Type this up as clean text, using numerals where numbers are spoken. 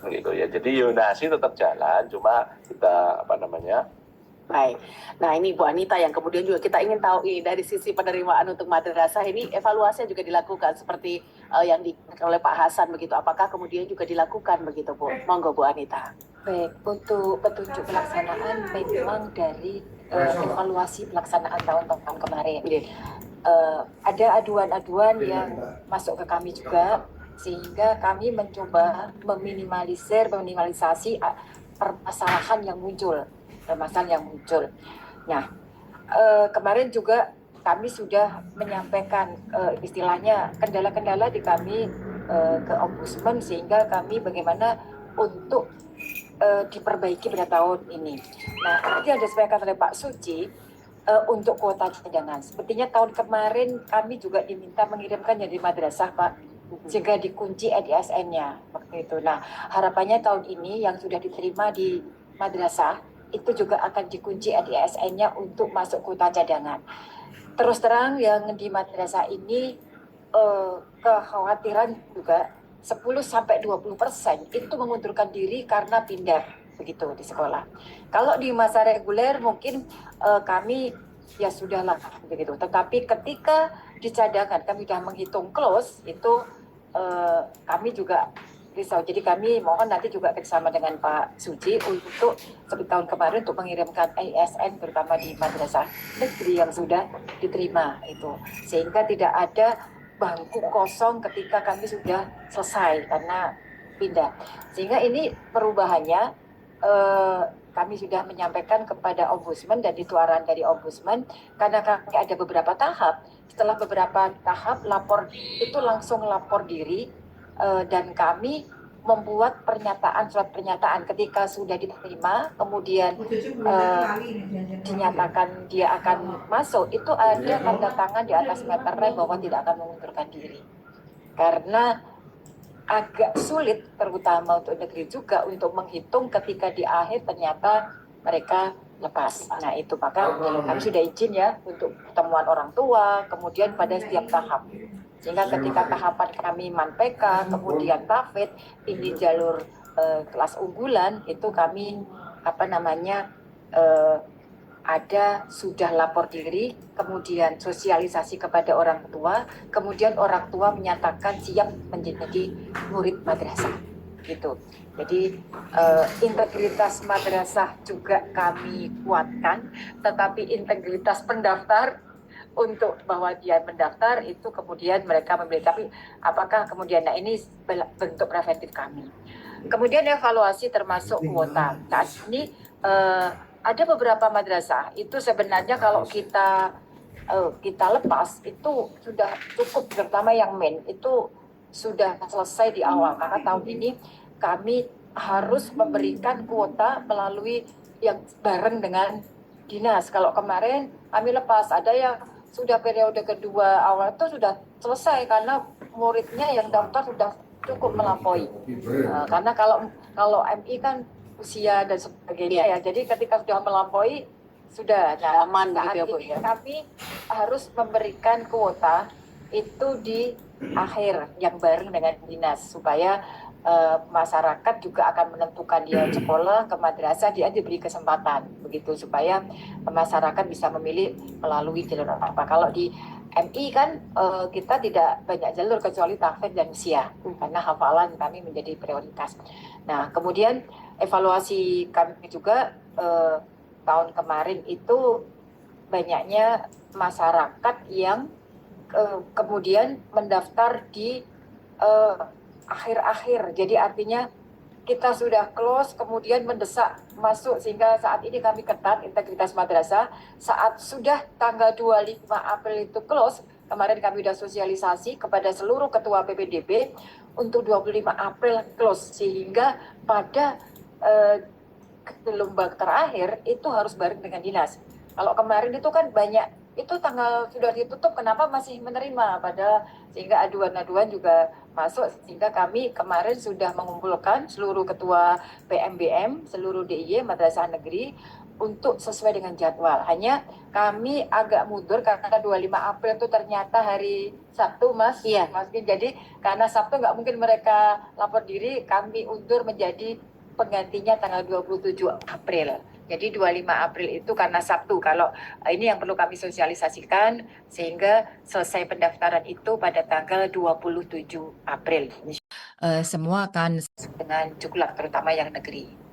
gitu ya. Jadi yonasi tetap jalan, cuma kita Baik. Nah, ini Bu Anita yang kemudian juga kita ingin tahu ini dari sisi penerimaan untuk madrasah ini evaluasi juga dilakukan seperti yang dilakukan oleh Pak Hasan begitu. Apakah kemudian juga dilakukan begitu, Bu? Monggo Bu Anita. Baik, untuk petunjuk pelaksanaan memang dari evaluasi pelaksanaan tahun-tahun kemarin. Ada aduan-aduan yang masuk ke kami juga, sehingga kami mencoba meminimalisasi permasalahan yang muncul. Nah, kemarin juga kami sudah menyampaikan istilahnya kendala-kendala di kami ke Ombudsman, sehingga kami bagaimana untuk diperbaiki pada tahun ini. Nah, tadi ada disampaikan oleh Pak Suci untuk kuota cadangan. Sepertinya tahun kemarin kami juga diminta mengirimkan dari madrasah, Pak, sehingga dikunci EDSN-nya waktu itu. Nah, harapannya tahun ini yang sudah diterima di madrasah itu juga akan dikunci EDSN-nya untuk masuk kuota cadangan. Terus terang yang di madrasah ini kekhawatiran juga 10-20% itu mengundurkan diri karena pindah begitu di sekolah. Kalau di masa reguler mungkin kami ya sudahlah begitu. Tetapi ketika di cadangan kami sudah menghitung close itu kami juga risau. Jadi kami mohon nanti juga bersama dengan Pak Suci untuk seperti tahun kemarin untuk mengirimkan ASN terutama di madrasah negeri yang sudah diterima itu, sehingga tidak ada bangku kosong ketika kami sudah selesai karena pindah. Sehingga ini perubahannya kami sudah menyampaikan kepada Ombudsman dan itu arahan dari Ombudsman karena kami ada beberapa tahap. Setelah beberapa tahap lapor itu langsung lapor diri dan kami membuat surat pernyataan ketika sudah diterima, kemudian dinyatakan dia akan masuk, itu ada tanda tangan di atas meterai bahwa tidak akan mengundurkan diri. Karena agak sulit terutama untuk negeri juga untuk menghitung ketika di akhir ternyata mereka lepas. Nah itu maka kami sudah izin ya untuk pertemuan orang tua, kemudian pada setiap tahap. Sehingga ketika tahapan kami MANPK, kemudian TAFID, ini jalur kelas unggulan, itu kami ada sudah lapor diri, kemudian sosialisasi kepada orang tua, kemudian orang tua menyatakan siap menjadi murid madrasah. Gitu. Jadi integritas madrasah juga kami kuatkan, tetapi integritas pendaftar untuk bahwa dia mendaftar itu kemudian mereka memilih. Tapi apakah kemudian, nah ini bentuk preventif kami. Kemudian evaluasi termasuk kuota. Saat ini ada beberapa madrasah itu sebenarnya kalau kita lepas itu sudah cukup, terutama yang main itu sudah selesai di awal, karena tahun ini kami harus memberikan kuota melalui yang bareng dengan dinas. Kalau kemarin kami lepas, ada yang sudah periode kedua awal itu sudah selesai karena muridnya yang daftar sudah cukup melampaui. Karena kalau MI kan usia dan sebagainya ya, jadi ketika sudah melampaui sudah aman begitu ya, Bu. Kami harus memberikan kuota itu di akhir yang bareng dengan dinas supaya masyarakat juga akan menentukan dia sekolah ke madrasah, dia diberi kesempatan begitu supaya masyarakat bisa memilih melalui jalur apa. Kalau di MI kan kita tidak banyak jalur kecuali tahfidz dan usia karena hafalan kami menjadi prioritas. Nah kemudian evaluasi kami juga tahun kemarin itu banyaknya masyarakat yang kemudian mendaftar di akhir-akhir. Jadi artinya kita sudah close kemudian mendesak masuk, sehingga saat ini kami ketat integritas madrasah. Saat sudah tanggal 25 April itu close, kemarin kami sudah sosialisasi kepada seluruh ketua PPDB untuk 25 April close, sehingga pada gelombang terakhir itu harus bareng dengan dinas. Kalau kemarin itu kan banyak, itu tanggal sudah ditutup, kenapa masih menerima pada, sehingga aduan-aduan juga masuk, sehingga kami kemarin sudah mengumpulkan seluruh ketua PMBM, seluruh DIY Madrasah Negeri untuk sesuai dengan jadwal. Hanya kami agak mundur karena 25 April itu ternyata hari Sabtu, Mas. Iya. Mas Bin. Jadi karena Sabtu nggak mungkin mereka lapor diri, kami undur menjadi penggantinya tanggal 27 April. Jadi 25 April itu karena Sabtu. Kalau ini yang perlu kami sosialisasikan sehingga selesai pendaftaran itu pada tanggal 27 April. Semua akan dengan juklak terutama yang negeri.